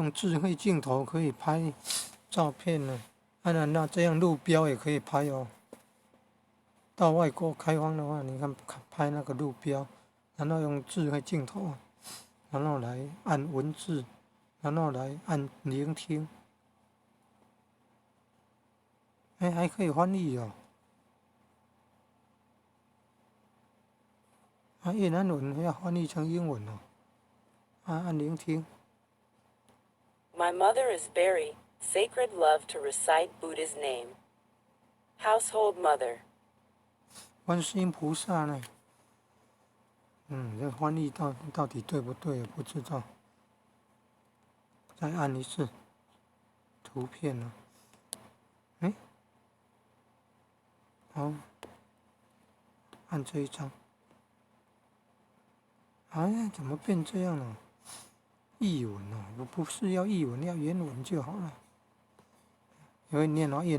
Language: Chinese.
用智慧镜头可以拍照片呢。那这样路标也可以拍哦。到外国开放的话，你看拍那个路标，然后用智慧镜头，然后来按文字，然后来按聆听。还可以翻译哦。越南文要翻译成英文哦。按聆听。My mother is Berry, sacred love to recite Buddha's name. Household mother. 观世音菩萨呢？这翻译到底对不对？不知道。再按一次。图片呢？好，按这一张。怎么变这样了？译文哦，我不是要译文，要原文就好了。有人念哦，越南